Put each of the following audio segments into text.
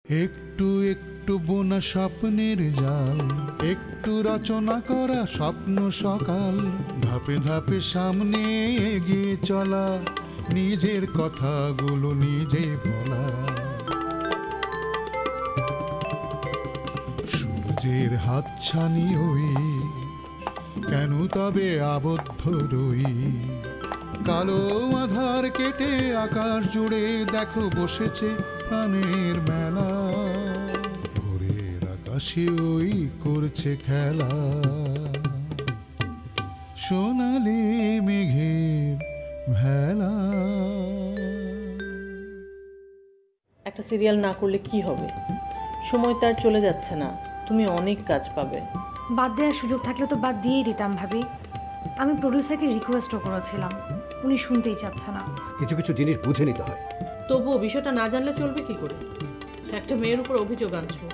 একটু একটু বোনা স্বপ্নের জাল, একটু রচনা করা স্বপ্ন সকাল, ধাপে ধাপে সামনে এগিয়ে চলা, নিজের কথাগুলো নিজে বলা। সূর্যের হাতছানি ওই, কেন তবে আবদ্ধ রই? কালো আধার কেটে আকাশ জুড়ে দেখো বসেছে প্রাণের মেলা, ভোরের আকাশে ওই করছে খেলা, সোনালি মেঘের ভেলা। একটা সিরিয়াল না করলে কি হবে? সময় তার চলে যাচ্ছে না, তুমি অনেক কাজ পাবে। বাদ দেওয়ার সুযোগ থাকলে তো বাদ দিয়েই দিতাম ভাবি। আমি প্রডিউসারকে রিকোয়েস্টও করেছিলাম, উনি শুনতেই চাচ্ছে না। কিছু কিছু জিনিস বুঝে নিতে হয়। তবুও বিষয়টা না জানলে চলবে কি করে? একটা মেয়ের উপর অভিযোগ আনছো,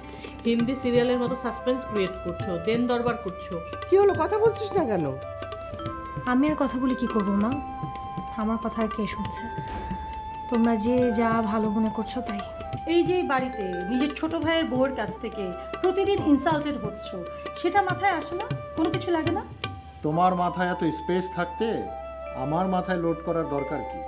হিন্দি সিরিয়ালের মতো সাসপেন্স ক্রিয়েট করছো, দেন দরবার করছো। কি হলো, কথা বলছিস না কেন? আমি আর কথা বলে কি করবো মা? আমার কথা আর কে শুনছে? তোমরা যে যা ভালো মনে করছো তাই। এই যে বাড়িতে নিজের ছোট ভাইয়ের বউয়ের কাছ থেকে প্রতিদিন ইনসাল্টেড হচ্ছ, সেটা মাথায় আসে না? কোনো কিছু লাগে না? তোমার মাথায় এত স্পেস থাকতে আমার মাথায় লোড করার দরকার কি?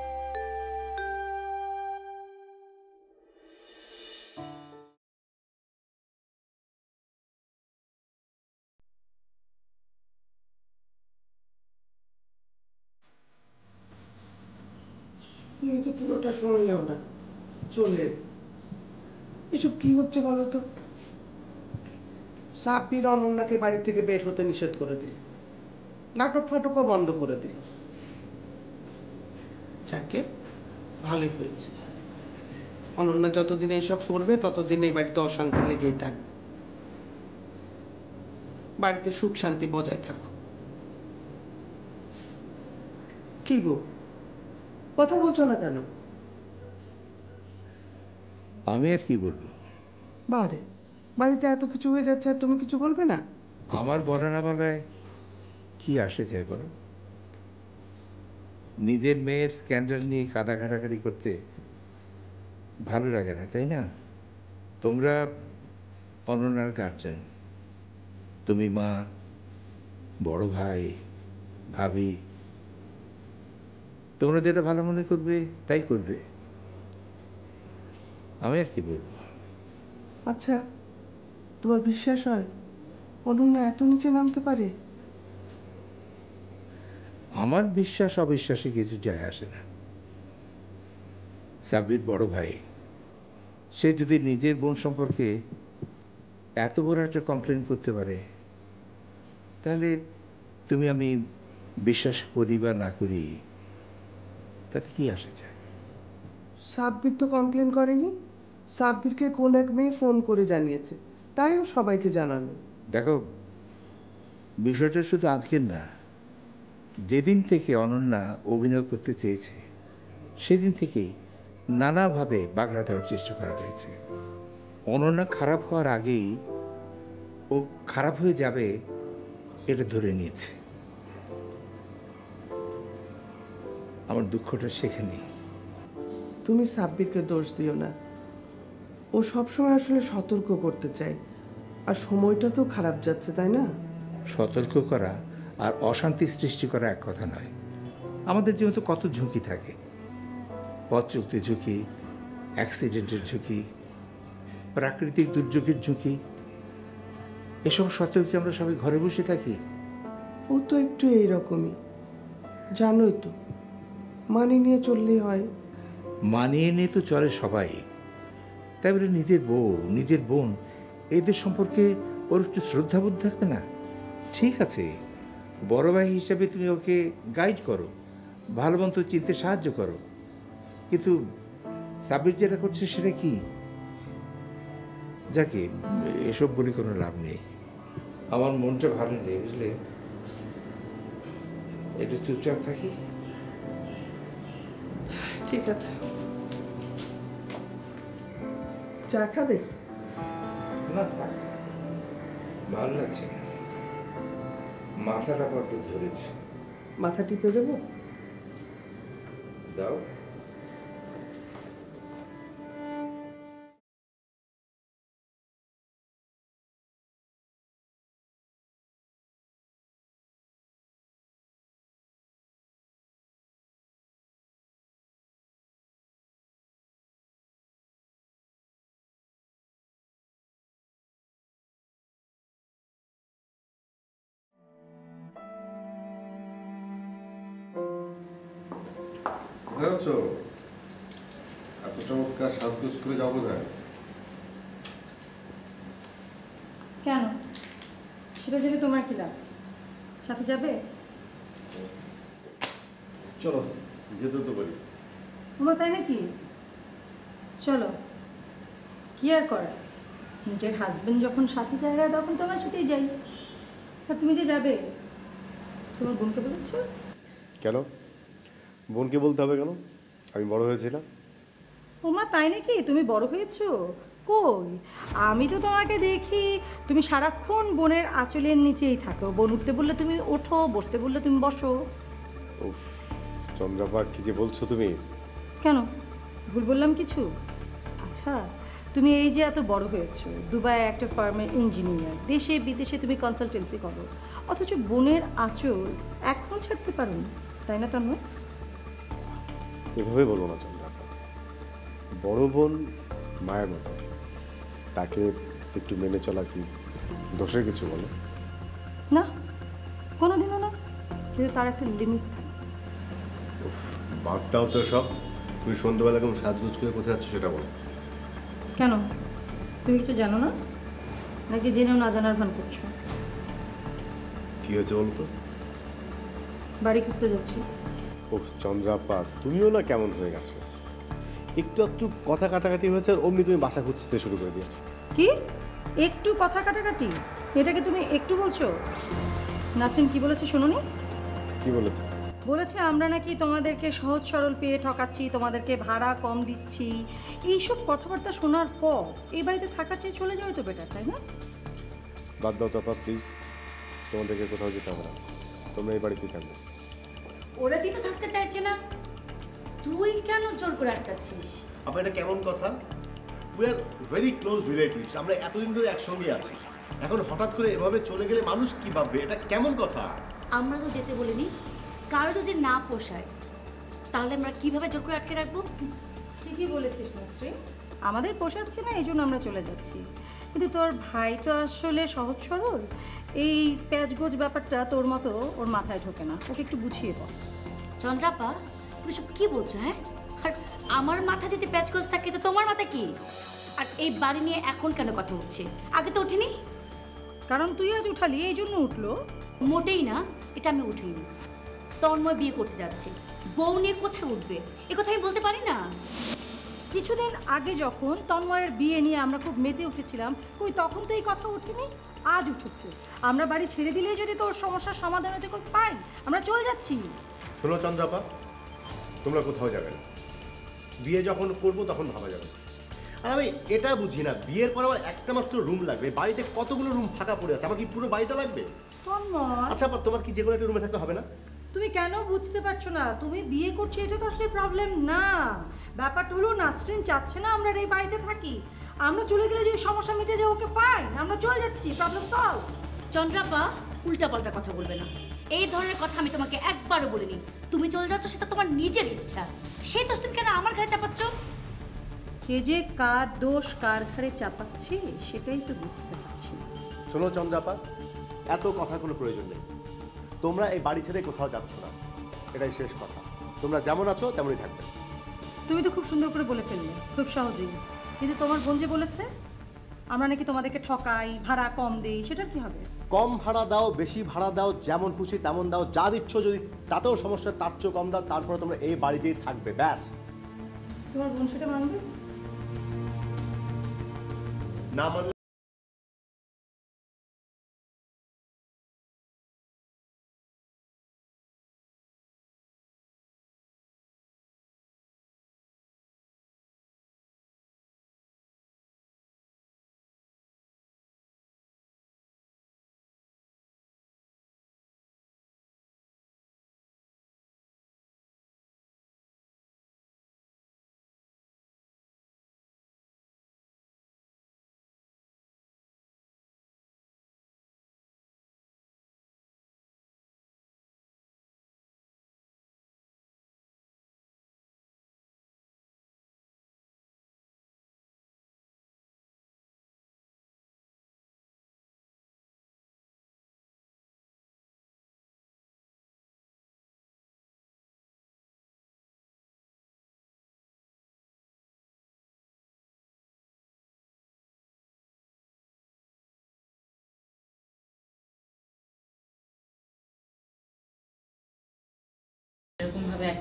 তুমি তো পুরোটা শুনলেও না, চলে এসব কি হচ্ছে বলো তো? সাব্বির অনন্যাকে বাড়ি থেকে বের হতে নিষেধ করে দিল, নাটক ফাটকও বন্ধ করে দিল। যাকে ভালোই হয়েছে, অনন্যা যতদিন এইসব করবে ততদিন এই বাড়িতে অশান্তি লেগেই থাকবে। বাড়িতে সুখ শান্তি বজায় থাকুক। কি গো, কথা বলছো না কেন? আমি আর কি বলবো? বারে বাড়িতে এত কিছু হয়ে যাচ্ছে আর তুমি কিছু বলবে না? আমার বলা না বলায় কি আসে যায় বলো? নিজের মেয়ের স্ক্যান্ডাল নিয়ে কাদা ঘাটাঘাটি করতে ভালো লাগে না, তাই না? তোমরা অনন্যার গার্জেন, তুমি মা, বড় ভাই, ভাবি, তোমরা যেটা ভালো মনে করবে তাই করবে। আমি আর কি বলবো? আচ্ছা, তোমার বিশ্বাস হয় অনন্যা এত নিচে নামতে পারে? আমার বিশ্বাস অবিশ্বাসে কিছু যায় আসে না। সাব্বির বড় ভাই, সে যদি নিজের বোন সম্পর্কে এত বড় একটা কমপ্লেন করতে পারে, তাহলে তুমি আমি বিশ্বাস করি বা না করি তাতে কি আসে যায়? সাব্বির তো কমপ্লেন করেনি, সাব্বিরকে কোন এক মেয়ে ফোন করে জানিয়েছে, তাই ও সবাইকে জানালো। দেখো, বিষয়টা শুধু আজকের না, যেদিন থেকে অনন্যা অভিনয় করতে চেয়েছে সেদিন থেকেই নানাভাবে বাগড়া দেওয়ার চেষ্টা করা হয়েছে। অনন্যা খারাপ হওয়ার আগেই ও খারাপ হয়ে যাবে এটা ধরে নিয়েছে। আমার দুঃখটা সেখানেই। তুমি সাব্বিরকে দোষ দিও না, ও সবসময় আসলে সতর্ক করতে চায়, আর সময়টা তো খারাপ যাচ্ছে, তাই না? সতর্ক করা আর অশান্তি সৃষ্টি করা এক কথা নয়। আমাদের জীবনে কত ঝুঁকি থাকে, পথ চলতে ঝুঁকি, অ্যাক্সিডেন্টের ঝুঁকি, প্রাকৃতিক দুর্যোগের ঝুঁকি। এসব সত্ত্বেও কি আমরা সবাই ঘরে বসে থাকি? ও তো একটু এইরকমই, জানোই তো, মানিয়ে নিয়ে চললেই হয়। মানিয়ে নিয়ে তো চলে সবাই, তাই বলে নিজের বউ, নিজের বোন, এদের সম্পর্কে ওর একটু শ্রদ্ধাবোধ থাকবে না? ঠিক আছে, বড় ভাই হিসাবে তুমি ওকে গাইড করো, ভালো মন্দ চিনতে সাহায্য করো, কিন্তু সাব্বির যেটা করছে সেটা কি? যাকে এসব বলে কোনো লাভ নেই। আমার মনটা ভালো নেই, বুঝলে? একটু চুপচাপ থাকি। ঠিক আছে, চা খাবে? না থাক, ভালো লাগছে না, মাথাটা বড্ড ধরেছে। মাথা টিপে দেবো? দাও। কোথায় যাচ্ছ? এত চমৎকার সাজগোজ করে যাও কোথায়? কেন সেটা জেনে তোমার কি লাভ? সাথে যাবে? চলো, যেতে তো পারি। তোমার তাই নাকি? চলো, কি আর করার, নিজের হাজবেন্ড যখন সাথে যায় তখন তোমার সাথেই যাই। আর তুমি যে যাবে, তোমার বোনকে বলেছ? কেন বোনকে বলতে হবে কেন? আমি বড় হয়েছিলাম। ওমা তাই নাকি? তুমি বড় হয়েছো? কই, আমি তো তোমাকে দেখি তুমি সারাক্ষণ বোনের আঁচলের নিচেই থাকো। বোন উঠতে বললে তুমি ওঠো, বসতে বললে তুমি বসো। উফ, চন্দ্রাপা কি যে বলছো তুমি! কেন, ভুল বললাম কিছু? আচ্ছা, তুমি এই যে এত বড় হয়েছো, দুবাইয়ের একটা ফার্মের ইঞ্জিনিয়ার, দেশে বিদেশে তুমি কনসালটেন্সি করো, অথচ বোনের আঁচল এখনও ছাড়তে পারো, তাই না তন্ময়? এভাবে বলবো না চন্দ্রাপা। বড় বোন মায়ের মতো, তাকে একটু মেনে চলা কি দোষের কিছু বলো? না, কোনোদিনও না, কিন্তু তার একটা লিমিট থাকে। উফ, বাদ দাও তো সব। তুমি সন্ধ্যাবেলা কেমন সাজগোজ করে কোথায় যাচ্ছ সেটা বলো। কেন, তুমি কিছু জানো না, নাকি জেনেও না জানার ভান করছো? কি হয়েছে বলো তো? বাড়ি খুঁজতে যাচ্ছি। উফ চন্দ্রাপা, তুমিও না কেমন হয়ে গেছো। একটু একটু কথা কাটাকাটি হয়েছে আর অমনি তুমি বাসা খুঁজতে শুরু করে দিয়েছো। কি একটু কথা কাটাকাটি? এটাকে তুমি একটু বলছো? নাসরিন কি বলেছে শোনোনি? কি বলেছে? বলেছে আমরা নাকি তোমাদেরকে সহজ সরল পেয়ে ঠকাচ্ছি, তোমাদেরকে ভাড়া কম দিচ্ছি। এইসব কথাবার্তা শোনার পর এই বাড়িতে থাকার চেয়ে চলে যাওয়াই তো বেটার, তাই না? বাদ দাও তো আপা প্লিজ, তোমাদেরকে কোথাও যেতে হবে না, তোমরা এই বাড়িতেই থাকবে। ওরা যেটা থাকতে চাইছে না, তুই কেন জোর করে আটকাচ্ছিস? আপা এটা কেমন কথা? We are very close relatives, আমরা এতদিন ধরে একসঙ্গে আছি, এখন হঠাৎ করে এভাবে চলে গেলে মানুষ কি ভাববে? এটা কেমন কথা? আমরা তো যেতে বলিনি, কারো যদি না পোষায় তাহলে আমরা কিভাবে জোর করে আটকে রাখবো? ঠিকই বলেছিস নাসরিন, আমাদের পোষাচ্ছে না এই জন্য আমরা চলে যাচ্ছি। কিন্তু তোর ভাই তো আসলে সহজ সরল, এই প্যাচগোজ ব্যাপারটা তোর মতো ওর মাথায় ঢোকে না, ওকে একটু বুঝিয়ে বল। চন্দ্রাপা, তুমি সব কি বলছো? হ্যাঁ, আর আমার মাথা যদি প্যাচগোজ থাকে তো তোমার মাথা কি? আর এই বাড়ি নিয়ে এখন কেন কথা হচ্ছে? আগে তো উঠিনি। কারণ তুই আজ উঠালি এই জন্য উঠলো। মোটেই না, এটা আমি উঠিনি। তন্ময় বিয়ে করতে যাচ্ছে, বউ নিয়ে কোথায় উঠবে এ কথা আমি বলতে পারি না। কিছুদিন আগে যখন তন্ময়ের বিয়ে নিয়ে আমরা খুব মেতে উঠেছিলাম, কই তখন তো এই কথা উঠেনি, আজ উঠেছে। আমরা বাড়ি ছেড়ে দিলেই যদি তোর সমস্যার সমাধান হতে পাই, আমরা চলে যাচ্ছি। শোনো চন্দ্রাপা, তোমরা কোথাও যাবে না, বিয়ে যখন করবো তখন ভাবা যাবে। আর আমি এটা বুঝি না, বিয়ের পর আবার একটা মাত্র রুম লাগবে, বাড়িতে কতগুলো রুম ফাঁকা পড়ে আছে, আমার কি পুরো বাড়িটা লাগবে? তন্ময়, আচ্ছা আপা, তোমার কি যে কোনো একটা রুমে থাকতে হবে না? তুমি কেন বুঝতে পারছো না? তুমি বিয়ে করছো এটা তো আসলে প্রবলেম না। ব্যাপারটা হলো নাসরিন চাচ্ছে না আমরা এই বাড়িতে থাকি। আমরা চলে গেলে যে সমস্যা মিটে যায়, ওকে ফাইন, আমরা চলে যাচ্ছি, প্রবলেম সলভ। চন্দ্রাপা, উল্টাপাল্টা কথা বলবে না। এই ধরনের কথা আমি তোমাকে একবারও বলিনি। তুমি চলে যাচ্ছ সেটা তোমার নিজের ইচ্ছা, সেই দোষ তুমি কেন আমার ঘাড়ে চাপাচ্ছ? কে যে কার দোষ কার ঘাড়ে চাপাচ্ছে সেটাই তো বুঝতে পারছি না। শোনো চন্দ্রাপা, এত কথার কোনো প্রয়োজন নেই, তোমরা এই বাড়ি ছেড়ে কোথাও যাচ্ছ না, এটাই শেষ কথা। তোমরা যেমন আছো তেমনই থাকবে। তুমি তো খুব সুন্দর করে বলে ফেললে, খুব সহজেই। কিন্তু তোমার বোন যে বলেছে আমরা নাকি তোমাদেরকে ঠকাই, ভাড়া কম দেই, সেটার কি হবে? কম ভাড়া দাও, বেশি ভাড়া দাও, যেমন খুশি তেমন দাও, যা দিচ্ছ যদি তাতেও সমস্যা, তার চেয়েও কম দাও, তারপরে তোমরা এই বাড়িতেই থাকবে, ব্যাস। তোমার বোন সেটা মানবে না মানলে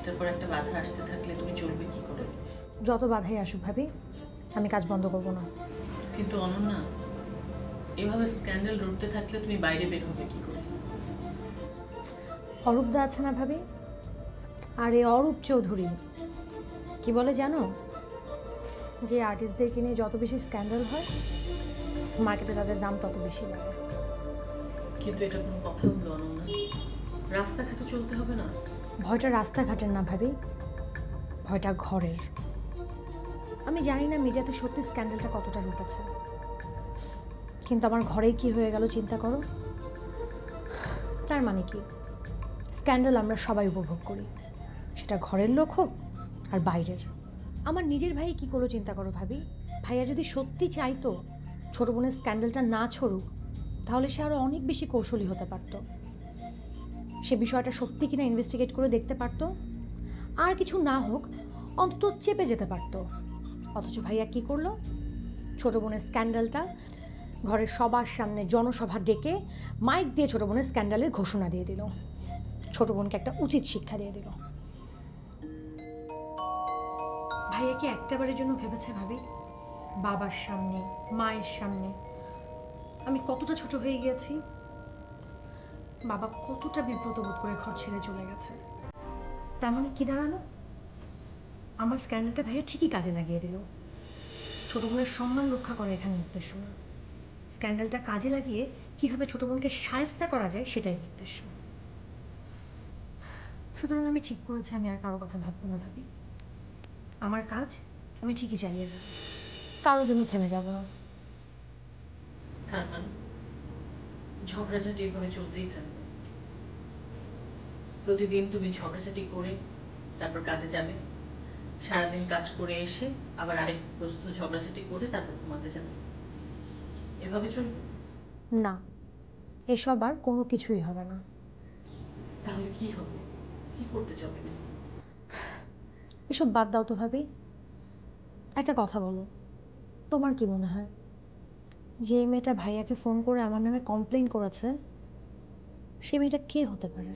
একটার পর একটা বাধা আসতে থাকলে তুমি চলবে কি করে? যত বাধাই আসুক ভাবি, আমি কাজ বন্ধ করব না। কিন্তু অনন্যা, এভাবে স্ক্যান্ডাল রুটতে থাকলে তুমি বাইরে বের হবে কি করে? অরূপদা আছে না ভাবি, আর এই অরূপ চৌধুরী কি বলে জানো, যে আর্টিস্টদেরকে নিয়ে যত বেশি স্ক্যান্ডাল হয় মার্কেটে তাদের দাম তত বেশি বাড়ে। কিন্তু এটা কোনো কথা হলো অনন্যা? রাস্তাঘাটে চলতে হবে না? ভয়টা রাস্তাঘাটের না ভাবি, ভয়টা ঘরের। আমি জানি না মিডিয়াতে সত্যি স্ক্যান্ডালটা কতটা রুটেছে, কিন্তু আমার ঘরেই কি হয়ে গেল চিন্তা করো। তার মানে কি, স্ক্যান্ডাল আমরা সবাই উপভোগ করি, সেটা ঘরের লোক হোক আর বাইরের। আমার নিজের ভাই কি করলো চিন্তা করো ভাবি। ভাইয়া যদি সত্যি চাইতো ছোট বোনের স্ক্যান্ডালটা না ছড়ুক, তাহলে সে আরও অনেক বেশি কৌশলী হতে পারত। সে বিষয়টা সত্যি কিনা ইনভেস্টিগেট করে দেখতে পারত, আর কিছু না হোক অন্তত চেপে যেতে পারত। অথচ ভাইয়া কি করলো, ছোট বোনের স্ক্যান্ডালটা ঘরের সবার সামনে জনসভা ডেকে মাইক দিয়ে ছোট বোনের স্ক্যান্ডালের ঘোষণা দিয়ে দিল, ছোট বোনকে একটা উচিত শিক্ষা দিয়ে দিল। ভাইয়া কি একটাবারের জন্য ভেবেছে ভাবি, বাবার সামনে মায়ের সামনে আমি কতটা ছোট হয়ে গিয়েছি, বাবা কতটা বিব্রত বোধ করে ঘর ছেড়ে চলে গেছে। তার মানে কি দাঁড়ালো, আমার স্ক্যান্ডালটা ভাইয়া ঠিকই কাজে লাগিয়ে দিল। ছোট বোনের সম্মান রক্ষা করা এখানে উদ্দেশ্য না, স্ক্যান্ডালটা কাজে লাগিয়ে কীভাবে ছোট বোনকে শায়েস্তা করা যায় সেটাই উদ্দেশ্য। সুতরাং আমি ঠিক করেছি আমি আর কারো কথা ভাববো না ভাবি। আমার কাজ আমি ঠিকই চালিয়ে যাব, কারোর জন্য থেমে যাব না। তার মানে ঝগড়াঝাটি এভাবে চলতেই থাকবে? প্রতিদিন তুমি ঝগড়াঝাটি করে তারপর কাজে যাবে, সারাদিন কাজ করে এসে আবার আরেক প্রস্ত ঝগড়াঝাটি করে তারপর ঘুমাতে যাবে, এভাবে চলবে না, এসব আর কোনো কিছুই হবে না। তাহলে কি হবে, কি করতে যাবে? এসব বাদ দাও তো ভাবি। একটা কথা বলো, তোমার কি মনে হয় যে মেয়েটা ভাইয়াকে ফোন করে আমার নামে কমপ্লেন করেছে, সে মেয়েটা কে হতে পারে?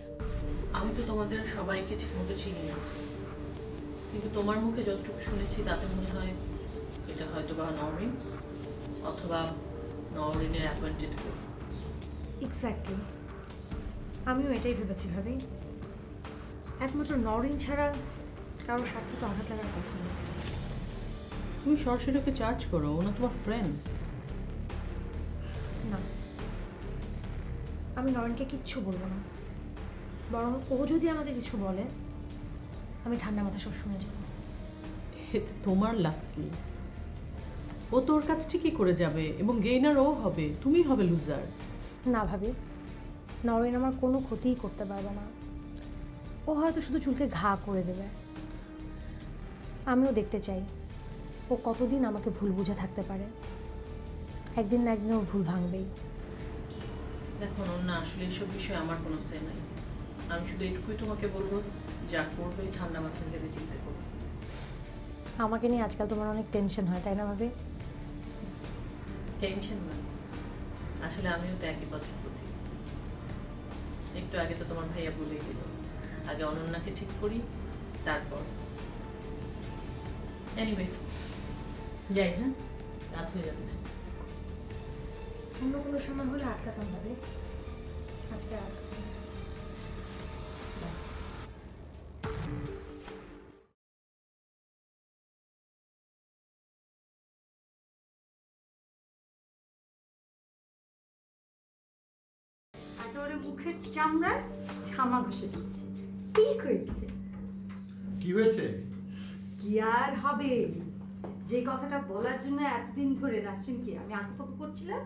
আমি তো তোমাদের সবাইকে ঠিকমতো চিনি না, কিন্তু তোমার মুখে যতটুকু শুনেছি তাতে মনে হয় এটা হয়তো বা নওরিন অথবা নওরিনের অ্যাপয়েন্টেড কেউ। এক্স্যাক্টলি, আমিও এটাই ভেবেছি ভাবি। একমাত্র নওরিন ছাড়া কারোর স্বার্থে তো আঘাত লাগার কথা না। তুমি সরাসরি ওকে চার্জ করো, ও না তোমার ফ্রেন্ড। না, আমি নরেনকে কিচ্ছু বলবো না, বরং ও যদি আমাকে কিছু বলে আমি ঠান্ডা মাথা সব শুনে যাব। এতে তোমার লাভ কি? ও তোর কাছ ঠিকই করে যাবে এবং গেইনার ও হবে, তুমি হবে লুজার। না ভাবি, নরেন আমার কোনো ক্ষতিই করতে পারবে না, ও হয়তো শুধু চুলকে ঘা করে দেবে। আমিও দেখতে চাই ও কতদিন আমাকে ভুল বুঝে থাকতে পারে, একদিন না একদিন ও ভুল ভাঙবেই। দেখো না, আসলে এইসব বিষয়ে আমার কোনো সে নাই। আমি শুধু এইটুকুই তোমাকে বলবো, যা করবে ঠান্ডা মাথায় ভেবে চিন্তা করো। আমাকে নিয়ে আজকাল তোমার অনেক টেনশন হয় তাই না ভাবি? টেনশন না, আসলে আমিও তো একই পথে প্রতি। একটু আগে তো তোমার ভাইয়া বলেই দিল, আগে অনন্যাকে ঠিক করি তারপর। এনিওয়ে যাই, হ্যাঁ রাত হয়ে যাচ্ছে। অন্য কোনো সময় হলে আটকাতাম ভাবি, আজকে আর একেবারে মুখের চামড়ায় ঝামা ঘষে দিচ্ছে। ঠিক হয়েছে। কি হয়েছে? কি আর হবে, যে কথাটা বলার জন্য এতদিন ধরে নাসরিনকে আমি আঁকপাকু করছিলাম,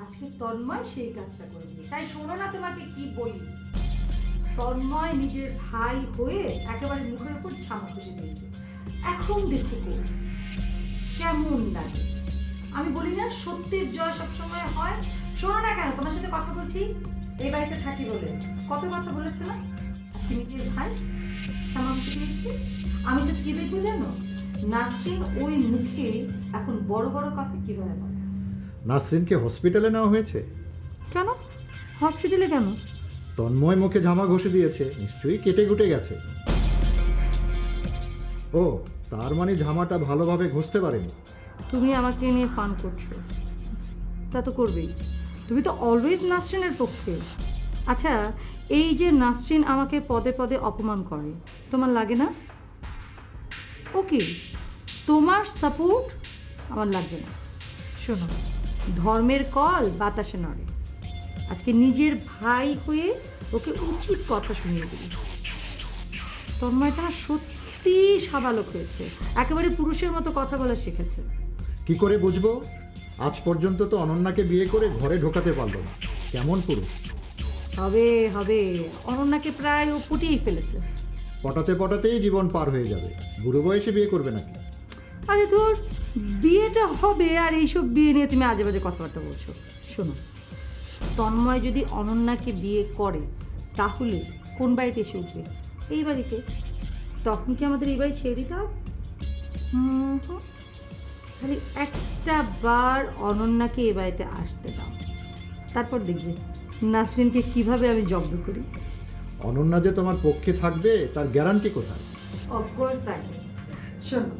আজকে তন্ময় সেই কাজটা করে দিল। তাই শোনো না তোমাকে কি বলি, তন্ময় নিজের ভাই হয়ে একেবারে মুখের উপর ঝামা ঘষে দিয়েছে। এখন দেখো কেমন লাগে। আমি বলি না সত্যের জয় সবসময় হয়। শোনো না কেন, তোমার সাথে কথা বলছি, এই বাড়িতে থাকি বলে কত কথা বলেছিলাম, আজকে নিজের ভাই ঝামা ঘষে দিয়েছে। আমি তো কি দেখবো জানো, নাসরিন ওই মুখে এখন বড় বড় কথা কিভাবে বলে। নাসরিনকে হসপিটালে নেওয়া হয়েছে? কেন হসপিটালে কেন? তন্ময় মুখে জামা ঘষে দিয়েছে, নিশ্চয়ই কেটে কুটে গেছে। ও, তার মানে ঝামাটা ভালোভাবে ঘষতে পারেনি। তুমি আমাকে নিয়ে ফান করছো, তা তো করবেই। তুমি তো অলওয়েজ নাসরিনের পক্ষে। আচ্ছা, এই যে নাসরিন আমাকে পদে পদে অপমান করে, তোমার লাগে না? ওকে, তোমার সাপোর্ট আমার লাগবে না। শোনো, ধর্মের কল বাতাসে নড়ে। আজকে নিজের ভাই হয়ে ওকে উচিত কথা শুনিয়ে দিই। তন্ময়টা সত্যি সাবালক হয়েছে, একেবারে পুরুষের মতো কথা বলা শিখেছে। কি করে বুঝবো? আজ পর্যন্ত তো অনন্যাকে বিয়ে করে ঘরে ঢোকাতে পারলো না। কেমন পুরুষ? হবে হবে, অনন্যাকে প্রায় ও পুটিয়েই ফেলেছে। পটাতে পটাতেই জীবন পার হয়ে যাবে। বুড়ো বয়সে বিয়ে করবে নাকি? আরে তোর বিয়েটা হবে আর এইসব বিয়ে নিয়ে তুমি আজে বাজে কথাবার্তা বলছো। শোনো, তন্ময় যদি অনন্যাকে বিয়ে করে তাহলে কোন বাড়িতে এসে উঠবে? এই বাড়িতে। তখন কি আমাদের এই বাড়ি ছেড়ে দিতে হবে? খালি একটা বার অনন্যাকে এ বাড়িতে আসতে দাও, তারপর দেখবে নাসরিনকে কিভাবে আমি জব্দ করি। অনন্যা যে তোমার পক্ষে থাকবে তার গ্যারান্টি কোথায়? অফকোর্স থাকবে। শোনো,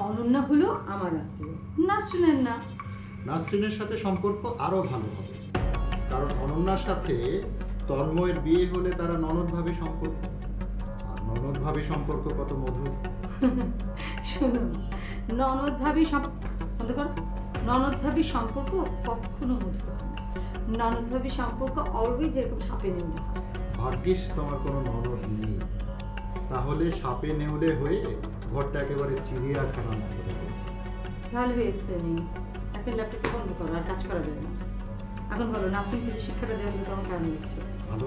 অনন্যা হলো আমার আত্মীয়, নাসরিনের না। নাসরিনের সাথে সম্পর্ক আরো ভালো হবে, কারণ অনন্যার সাথে তন্ময়ের বিয়ে হলে তারা ননদ ভাবে সম্পর্ক, আর ননদ ভাবে সম্পর্ক কত মধুর। শোনো, ননদ ভাবি ননদ ভাবি সম্পর্ক কখনো মধুর হয় না। ননদ ভাবি সম্পর্ক অলওয়েজ এরকম সাপে নেউলে হয়। ভাগ্যিস তোমার কোনো ননদ নেই, তাহলে সাপে নেউলে হয়ে ঘরটা একেবারে চিড়িয়াখানা মতো হবে। ভালো হয়েছে নেই, এখন ল্যাপটপটা বন্ধ করো, আর কাজ করা যাবে না। এখন বলো, নাসরিনকে যে শিক্ষাটা দেওয়া হলো তোমার কেমন লাগছে? ভালো,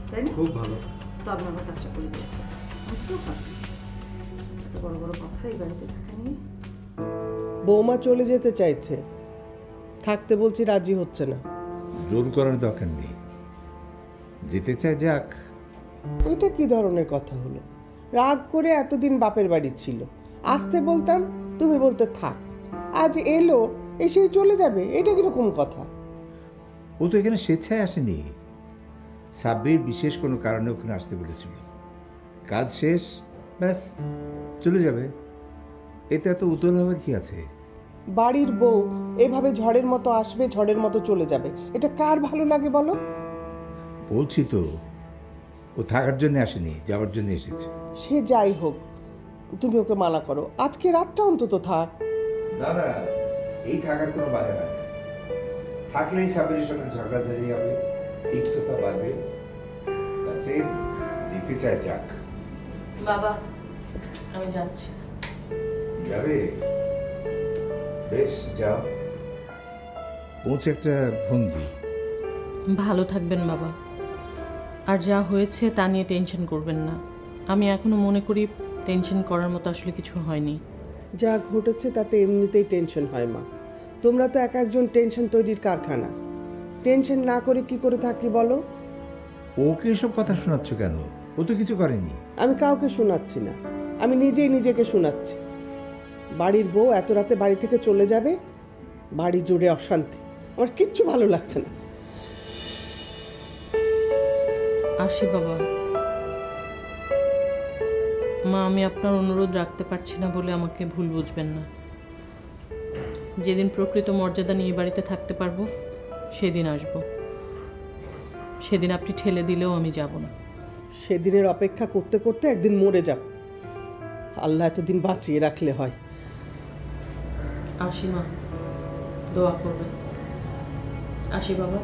তাই না? খুব ভালো। তো আপনি আমার কাজটা করে দিয়েছে, বুঝতেও পারি। এত বড় বড় কথা এই বাড়িতে থাকা নিয়ে। বৌমা চলে যেতে চাইছে, থাকতে বলছি রাজি হচ্ছে না। জোর করার দরকার নেই, যেতে চায় যাক। এটা কি ধরনের কথা হলো? রাগ করে এতদিন বাপের বাড়ি ছিল, আসতে বলতাম তুমি বলতে থাক। আজ এলো, এসে চলে যাবে, এটা কিরকম কথা? ও তো এখানে স্বেচ্ছায় আসেনি, সাব্বির বিশেষ কোনো কারণে ওখানে আসতে বলেছিল। কাজ শেষ, ব্যাস চলে যাবে। এতে এত উতল হওয়ার কি আছে? বাড়ির বউ এভাবে ঝড়ের মতো আসবে, ঝড়ের মতো চলে যাবে, এটা কার ভালো লাগে বলো? বলছি তো, ও থাকার জন্য আসেনি, যাওয়ার জন্য এসেছে। সে যাই হোক, তুমি ওকে মানা করো, আজকে রাতটা অন্তত থাক। না না, এই থাকার কোনো মানে হয় না। থাকলেই সাবিরের সঙ্গে ঝগড়াঝাড়ি হবে, তিক্ততা বাড়বে। তার চেয়ে যেতে চায় যাক। বাবা, আমি যাচ্ছি। যাবে? বেশ, যাও। পৌঁছে একটা ফোন দিই। ভালো থাকবেন বাবা, আর যা হয়েছে তা নিয়ে টেনশন করবেন না। আমি এখনো মনে করি টেনশন করার মতো আসলে কিছু হয়নি। যা ঘটেছে তাতে এমনিতেই টেনশন হয় মা। তোমরা তো এক একজন টেনশন তৈরির কারখানা। টেনশন না করে কি করে থাকি বলো? ওকে এসব কথা শোনাচ্ছ কেন? ও তো কিছু করেনি। আমি কাউকে শোনাচ্ছি না, আমি নিজেই নিজেকে শোনাচ্ছি। বাড়ির বউ এত রাতে বাড়ি থেকে চলে যাবে, বাড়ি জুড়ে অশান্তি, আমার কিচ্ছু ভালো লাগছে না। আসি বাবা। মা, আমি আপনার অনুরোধ রাখতে পারছি না বলে আমাকে ভুল বুঝবেন না। যেদিন প্রকৃত মর্যাদা নিয়ে বাড়িতে থাকতে পারবো সেদিন আসব। সেদিন আপনি ঠেলে দিলেও আমি যাব না। সেদিনের অপেক্ষা করতে করতে একদিন মরে যাব। আল্লাহ এতদিন বাঁচিয়ে রাখলে হয়। আসি মা, দোয়া করবেন। আসি বাবা।